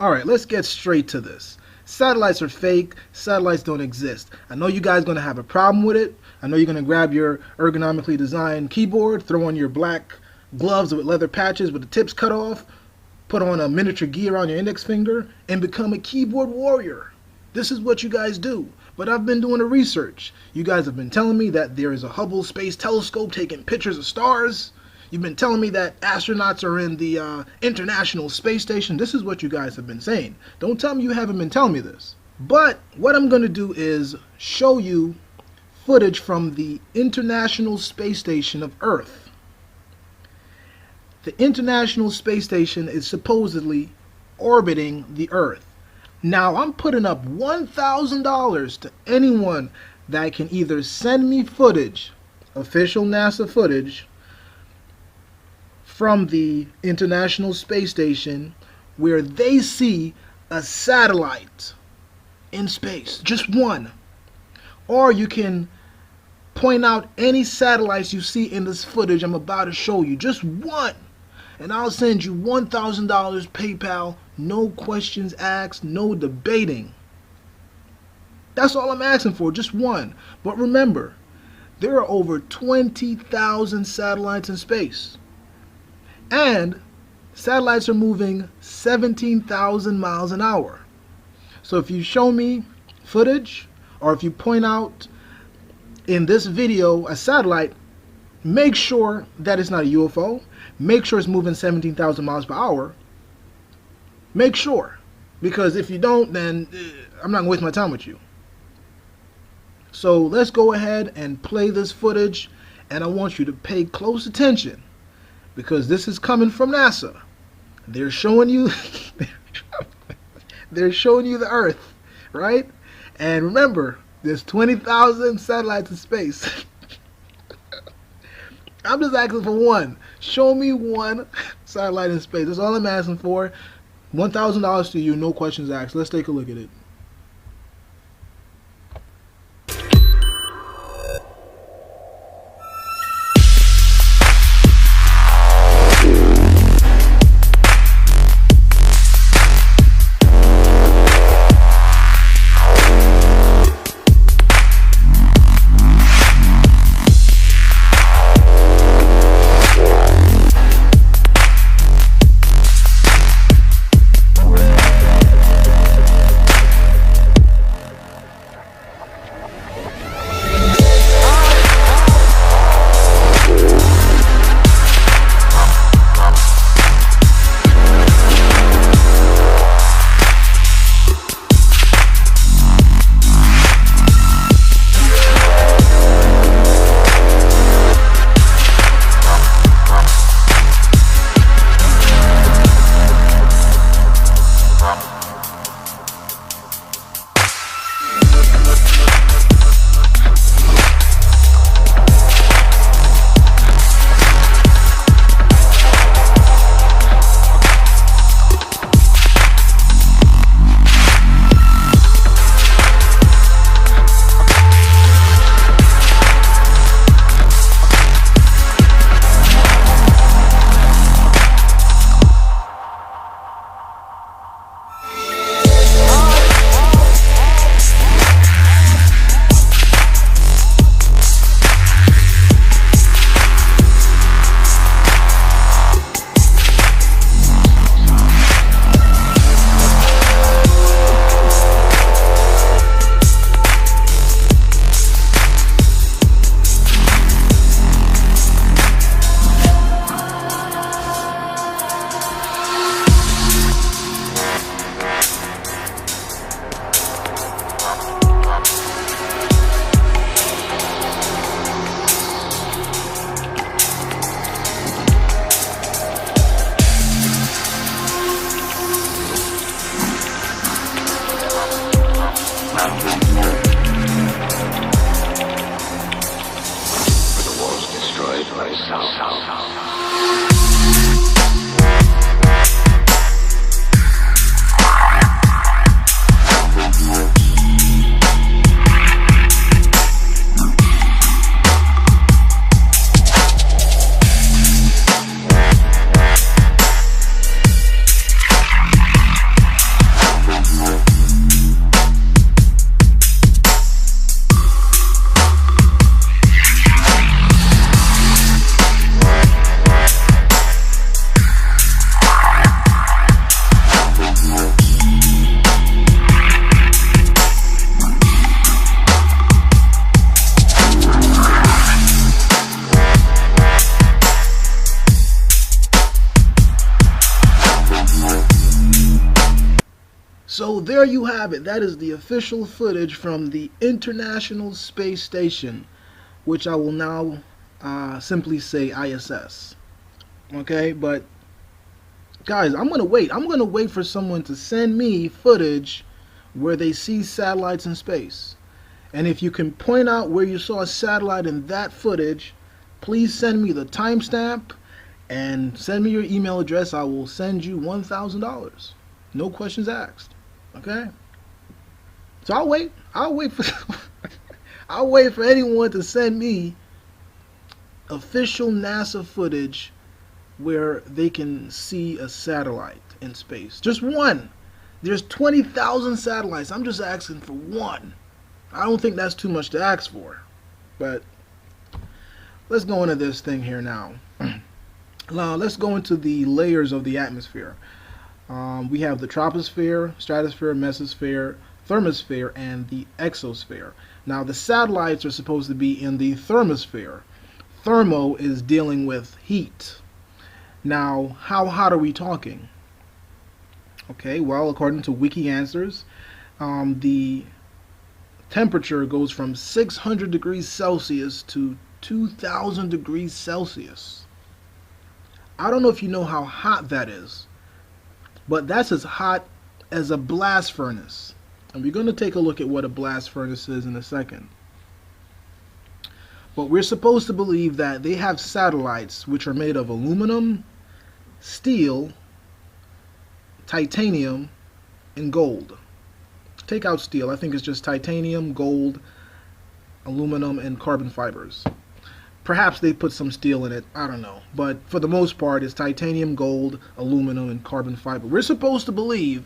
Alright, let's get straight to this. Satellites are fake. Satellites don't exist. I know you guys are going to have a problem with it. I know you're going to grab your ergonomically designed keyboard, throw on your black gloves with leather patches with the tips cut off, put on a miniature gi around your index finger, and become a keyboard warrior. This is what you guys do. But I've been doing the research. You guys have been telling me that there is a Hubble Space Telescope taking pictures of stars. You've been telling me that astronauts are in the International Space Station. This is what you guys have been saying. Don't tell me you haven't been telling me this. But what I'm going to do is show you footage from the International Space Station of Earth. The International Space Station is supposedly orbiting the Earth. Now, I'm putting up $1,000 to anyone that can either send me footage, official NASA footage, from the International Space Station where they see a satellite in space, just one. Or you can point out any satellites you see in this footage I'm about to show you, just one, and I'll send you $1,000 PayPal, no questions asked, no debating. That's all I'm asking for, just one. But remember, there are over 20,000 satellites in space. And satellites are moving 17,000 miles an hour. So if you show me footage, or if you point out in this video a satellite, make sure that it's not a UFO. Make sure it's moving 17,000 miles per hour. Make sure. Because if you don't, then I'm not going to waste my time with you. So let's go ahead and play this footage. And I want you to pay close attention, because this is coming from NASA. They're showing you they're showing you the Earth, right? And remember, there's 20,000 satellites in space. I'm just asking for one. Show me one satellite in space. That's all I'm asking for. $1,000 to you, no questions asked. Let's take a look at it. So there you have it. That is the official footage from the International Space Station, which I will now simply say ISS. Okay, but guys, I'm gonna wait. I'm gonna wait for someone to send me footage where they see satellites in space. And if you can point out where you saw a satellite in that footage, please send me the timestamp and send me your email address. I will send you $1,000. No questions asked. Okay? So I'll wait. I'll wait for I'll wait for anyone to send me official NASA footage where they can see a satellite in space. Just one. There's 20,000 satellites. I'm just asking for one. I don't think that's too much to ask for. But let's go into this thing here now. Now let's go into the layers of the atmosphere. We have the troposphere, stratosphere, mesosphere, thermosphere, and the exosphere. Now the satellites are supposed to be in the thermosphere. Thermo is dealing with heat. Now, how hot are we talking? Okay, well, according to Wiki Answers, the temperature goes from 600 degrees Celsius to 2,000 degrees Celsius. I don't know if you know how hot that is, but that's as hot as a blast furnace. And we're going to take a look at what a blast furnace is in a second. But we're supposed to believe that they have satellites which are made of aluminum, steel, titanium, and gold. Take out steel. I think it's just titanium, gold, aluminum, and carbon fibers. Perhaps they put some steel in it. I don't know. But for the most part, it's titanium, gold, aluminum, and carbon fiber. We're supposed to believe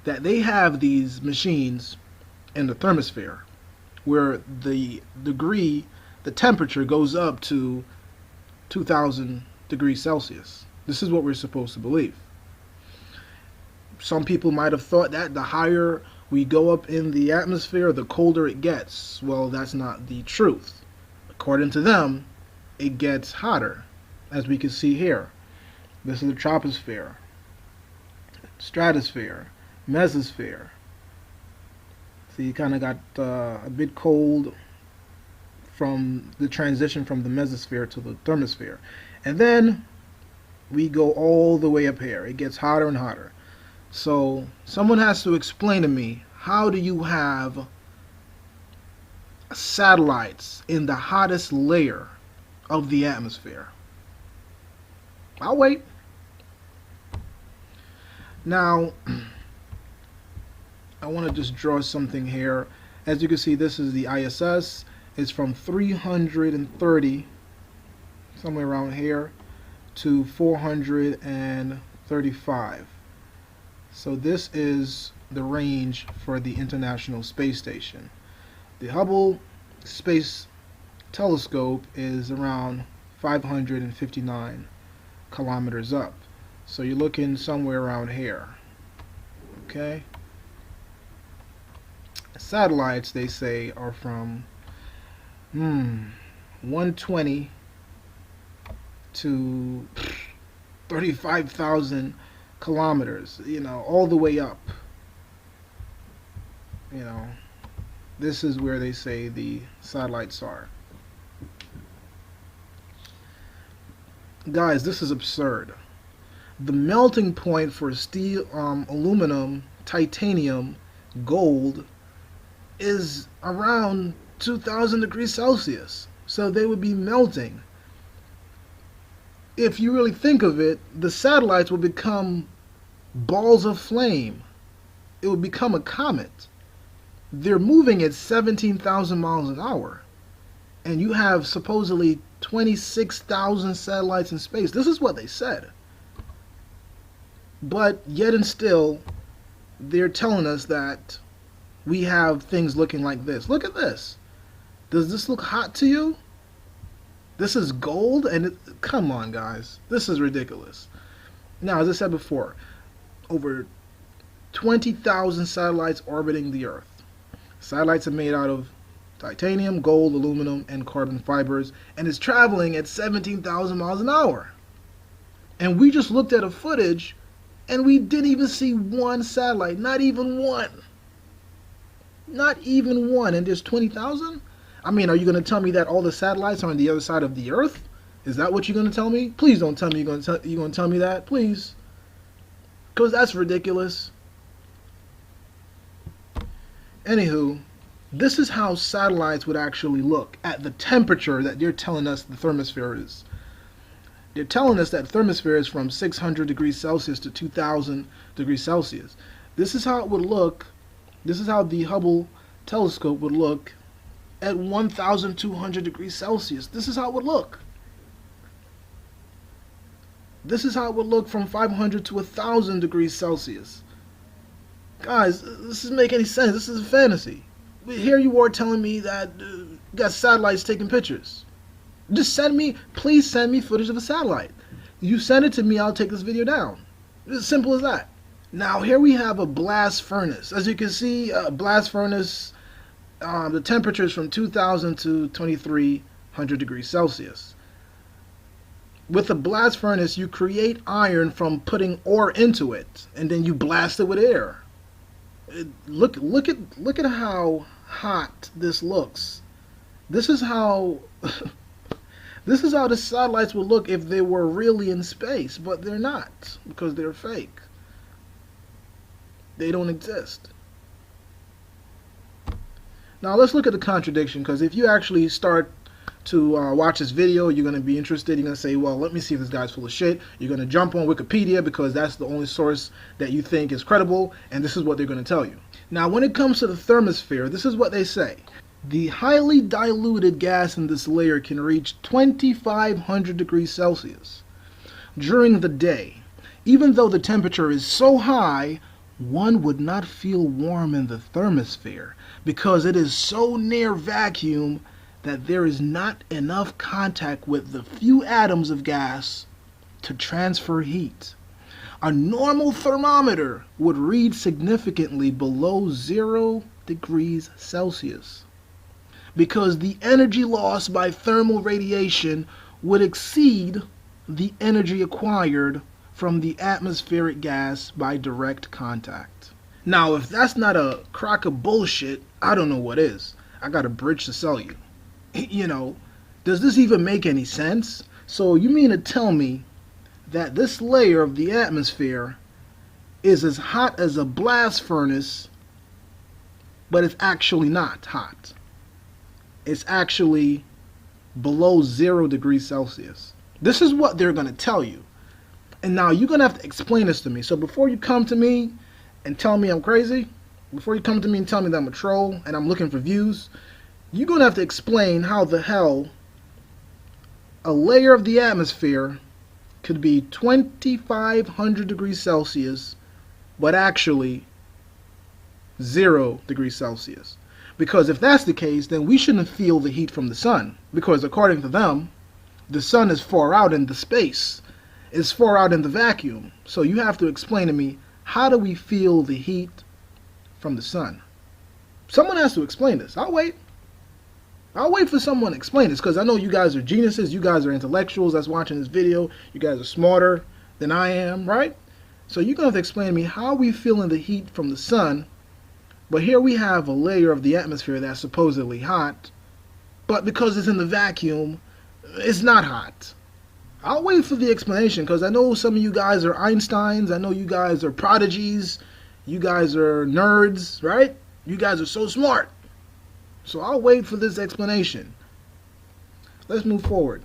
that they have these machines in the thermosphere where the temperature goes up to 2,000 degrees Celsius. This is what we're supposed to believe. Some people might have thought that the higher we go up in the atmosphere, the colder it gets. Well, that's not the truth. According to them, it gets hotter, as we can see here. This is the troposphere, stratosphere, mesosphere. So you kind of got a bit cold from the transition from the mesosphere to the thermosphere. And then we go all the way up here. It gets hotter and hotter. So someone has to explain to me, how do you have satellites in the hottest layer of the atmosphere? I'll wait. Now, I want to just draw something here. As you can see, this is the ISS. It's from 330, somewhere around here, to 435. So this is the range for the International Space Station. The Hubble Space Telescope is around 559 kilometers up. So you're looking somewhere around here. Okay? Satellites, they say, are from 120 to 35,000 kilometers, all the way up. This is where they say the satellites are. Guys, this is absurd. The melting point for steel, aluminum, titanium, gold is around 2,000 degrees Celsius. So they would be melting. If you really think of it, the satellites will become balls of flame. It will become a comet. They're moving at 17,000 miles an hour. And you have supposedly 26,000 satellites in space. This is what they said. But yet and still, they're telling us that we have things looking like this. Look at this. Does this look hot to you? This is gold, and come on, guys. This is ridiculous. Now, as I said before, over 20,000 satellites orbiting the Earth. Satellites are made out of titanium, gold, aluminum, and carbon fibers, and it's traveling at 17,000 miles an hour. And we just looked at a footage And we didn't even see one satellite. Not even one. Not even one. And there's 20,000? I mean, are you going to tell me that all the satellites are on the other side of the Earth? Is that what you're going to tell me? Please don't tell me you're going to tell me that. Please. Because that's ridiculous. Anywho, this is how satellites would actually look at the temperature that they're telling us the thermosphere is. They're telling us that thermosphere is from 600 degrees Celsius to 2000 degrees Celsius. This is how it would look. This is how the Hubble telescope would look at 1200 degrees Celsius. This is how it would look. This is how it would look from 500 to 1000 degrees Celsius. Guys, this doesn't make any sense. This is a fantasy. Here you are telling me that you got satellites taking pictures. Just please send me footage of a satellite. You send it to me, I'll take this video down. It's as simple as that. Now here we have a blast furnace. As you can see, a blast furnace, the temperature is from 2000 to 2300 degrees Celsius. With a blast furnace, you create iron from putting ore into it, and then you blast it with air. Look at how hot this looks. This is how this is how the satellites would look if they were really in space, but they're not because they're fake. They don't exist. Now let's look at the contradiction, because if you actually start to watch this video, you're going to be interested. You're going to say, well, let me see if this guy's full of shit. You're going to jump on Wikipedia because that's the only source that you think is credible, and this is what they're going to tell you. Now, when it comes to the thermosphere, this is what they say. The highly diluted gas in this layer can reach 2500 degrees Celsius during the day. Even though the temperature is so high, one would not feel warm in the thermosphere because it is so near vacuum that there is not enough contact with the few atoms of gas to transfer heat. A normal thermometer would read significantly below 0 degrees Celsius because the energy lost by thermal radiation would exceed the energy acquired from the atmospheric gas by direct contact. Now, if that's not a crock of bullshit, I don't know what is. I got a bridge to sell you. You know, does this even make any sense? So you mean to tell me that this layer of the atmosphere is as hot as a blast furnace, but it's actually not hot. It's actually below 0 degrees Celsius. This is what they're going to tell you. And now you're going to have to explain this to me. So before you come to me and tell me I'm crazy, before you come to me and tell me that I'm a troll and I'm looking for views, you're going to have to explain how the hell a layer of the atmosphere could be 2500 degrees Celsius, but actually 0 degrees Celsius. Because if that's the case, then we shouldn't feel the heat from the sun. Because according to them, the sun is far out in the space. It's far out in the vacuum. So you have to explain to me, how do we feel the heat from the sun? Someone has to explain this. I'll wait. I'll wait for someone to explain this, because I know you guys are geniuses. You guys are intellectuals that's watching this video. You guys are smarter than I am, right? So you're going to have to explain to me how we feeling the heat from the sun. But here we have a layer of the atmosphere that's supposedly hot, but because it's in the vacuum, it's not hot. I'll wait for the explanation, because I know some of you guys are Einsteins. I know you guys are prodigies. You guys are nerds, right? You guys are so smart. So I'll wait for this explanation. Let's move forward.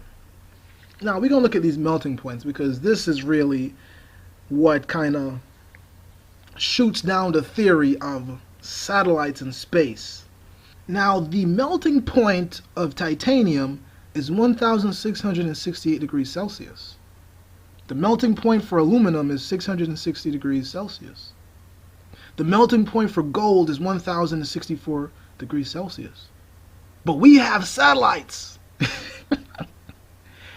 Now we're going to look at these melting points, because this is really what kind of shoots down the theory of satellites in space. Now the melting point of titanium is 1668 degrees Celsius. The melting point for aluminum is 660 degrees Celsius. The melting point for gold is 1064 degrees Celsius. But we have satellites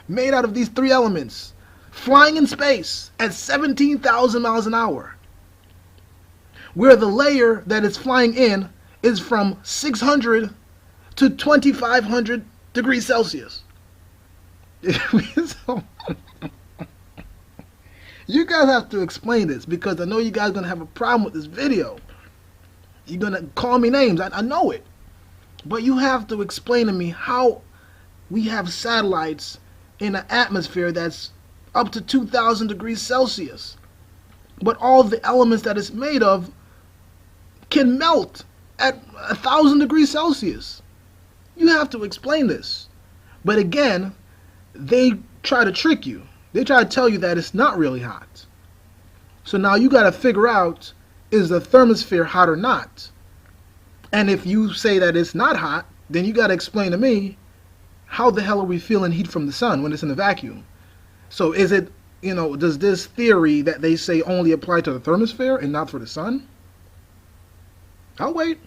made out of these three elements flying in space at 17,000 miles an hour, where the layer that it's flying in is from 600 to 2500 degrees Celsius. You guys have to explain this because I know you guys are going to have a problem with this video. You're going to call me names. I know it. But you have to explain to me how we have satellites in an atmosphere that's up to 2,000 degrees Celsius. But all the elements that it's made of can melt at 1,000 degrees Celsius. You have to explain this. But again, they try to trick you. They try to tell you that it's not really hot. So now you got to figure out, is the thermosphere hot or not? And if you say that it's not hot, then you got to explain to me, how the hell are we feeling heat from the sun when it's in a vacuum? So is it, does this theory that they say only apply to the thermosphere and not for the sun? I'll wait.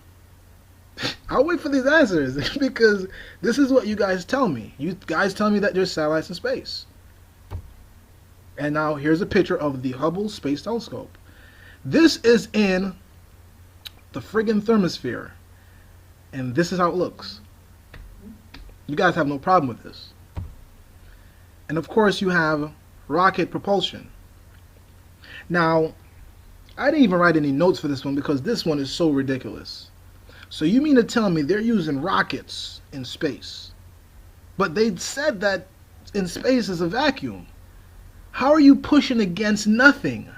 I'll wait for these answers because this is what you guys tell me. You guys tell me that there's satellites in space. And now here's a picture of the Hubble Space Telescope. This is in the friggin' thermosphere. And this is how it looks. You guys have no problem with this. And of course you have rocket propulsion. Now, I didn't even write any notes for this one because this one is so ridiculous. So you mean to tell me they're using rockets in space? But they said that in space is a vacuum. How are you pushing against nothing?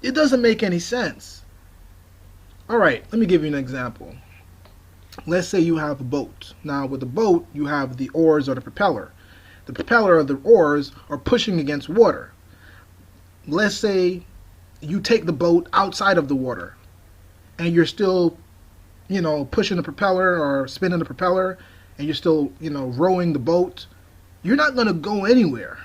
It doesn't make any sense. Alright, let me give you an example. Let's say you have a boat. Now with the boat, you have the oars or the propeller. The propeller or the oars are pushing against water. Let's say you take the boat outside of the water and you're still, pushing the propeller or spinning the propeller and you're still, rowing the boat. You're not going to go anywhere.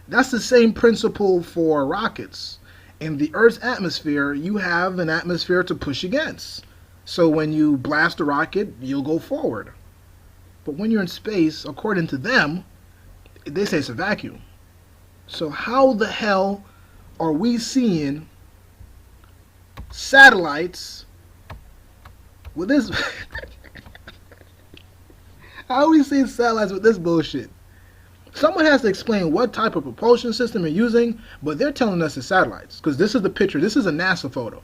That's the same principle for rockets. In the Earth's atmosphere, you have an atmosphere to push against. So when you blast a rocket, you'll go forward. But when you're in space, according to them, they say it's a vacuum. So how the hell are we seeing satellites with this? How are we seeing satellites with this bullshit? Someone has to explain what type of propulsion system you're using, but they're telling us it's satellites. Because this is the picture. This is a NASA photo.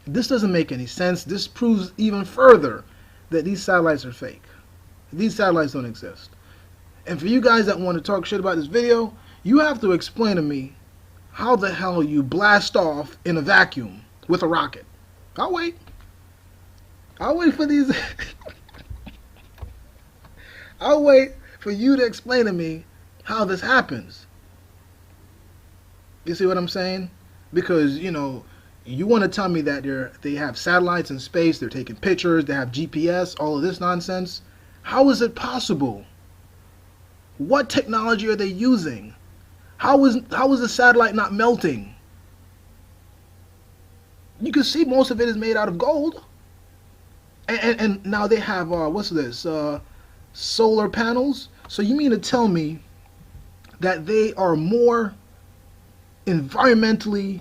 This doesn't make any sense. This proves even further that these satellites are fake. These satellites don't exist. And for you guys that want to talk shit about this video, you have to explain to me how the hell you blast off in a vacuum with a rocket. I'll wait. I'll wait for these. I'll wait for you to explain to me how this happens. You see what I'm saying? Because, you want to tell me that they have satellites in space, they're taking pictures, they have GPS, all of this nonsense. How is it possible? What technology are they using? How is the satellite not melting? You can see most of it is made out of gold. And now they have, what's this? Solar panels. So you mean to tell me that they are more environmentally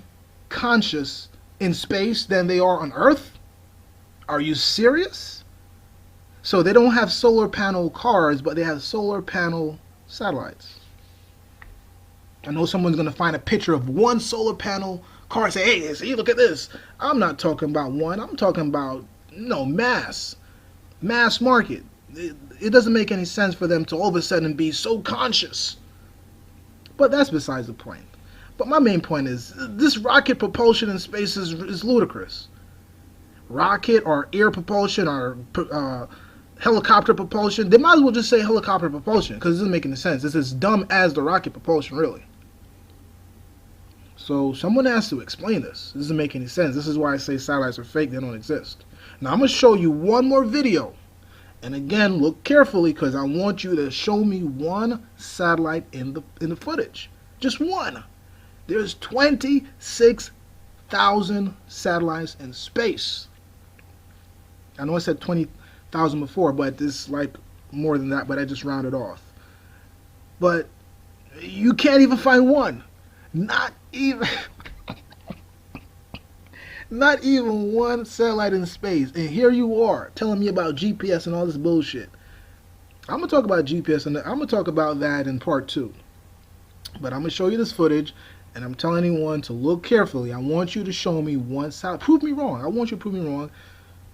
conscious in space than they are on Earth? Are you serious? So they don't have solar panel cars, but they have solar panel satellites. I know someone's going to find a picture of one solar panel car and say, hey, see, look at this. I'm not talking about one. I'm talking about, mass market. It doesn't make any sense for them to all of a sudden be so conscious. But that's besides the point. But my main point is, this rocket propulsion in space is ludicrous. Rocket or air propulsion or helicopter propulsion, they might as well just say helicopter propulsion because it doesn't make any sense. It's as dumb as the rocket propulsion, really. So someone has to explain this. This doesn't make any sense. This is why I say satellites are fake. They don't exist. Now I'm going to show you one more video. And again, look carefully because I want you to show me one satellite in the footage. Just one. There's 26,000 satellites in space. I know I said 20,000 before, but it's like more than that, but I just rounded off. But you can't even find one. Not even not even one satellite in space. And here you are telling me about GPS and all this bullshit. I'm gonna talk about GPS, and I'm gonna talk about that in part 2. But I'm gonna show you this footage, and I'm telling anyone to look carefully. I want you to show me one satellite. Prove me wrong. I want you to prove me wrong.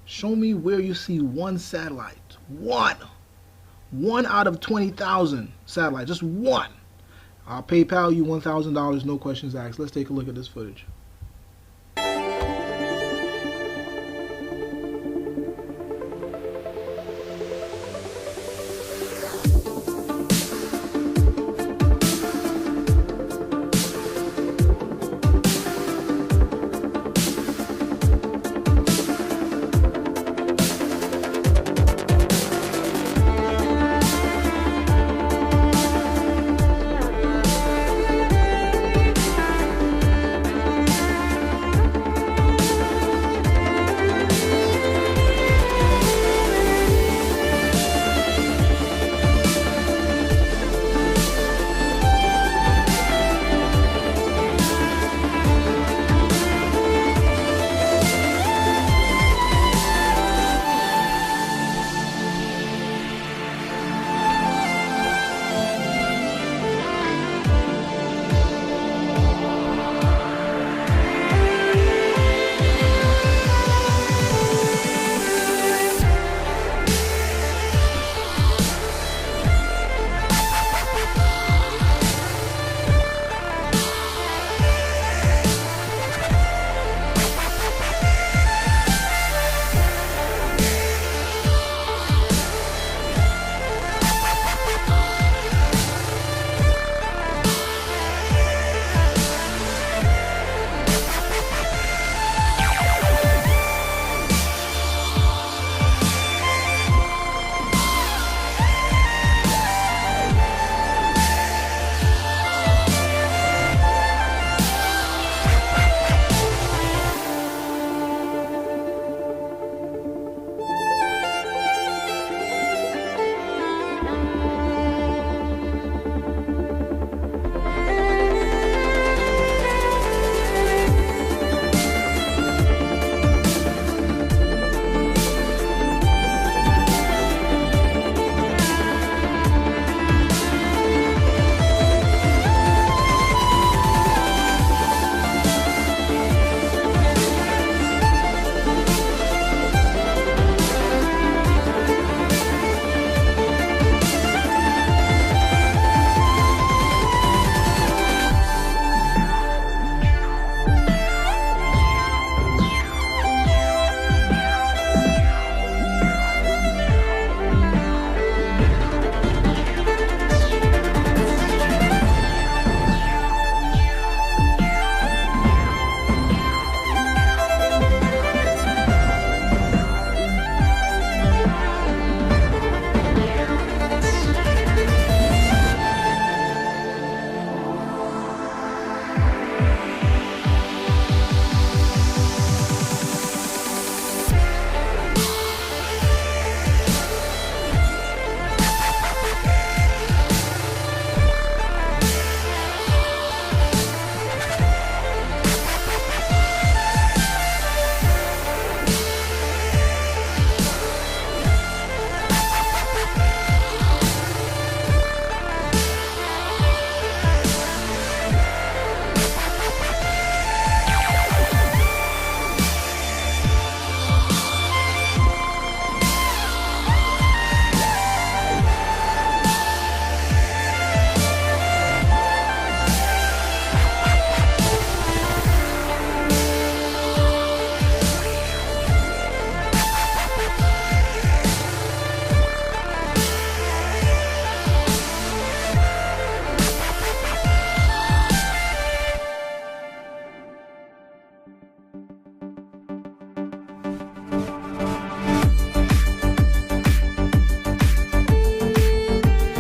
Show me where you see one satellite. One out of 20,000 satellites. Just one. I'll PayPal you $1,000, no questions asked. Let's take a look at this footage.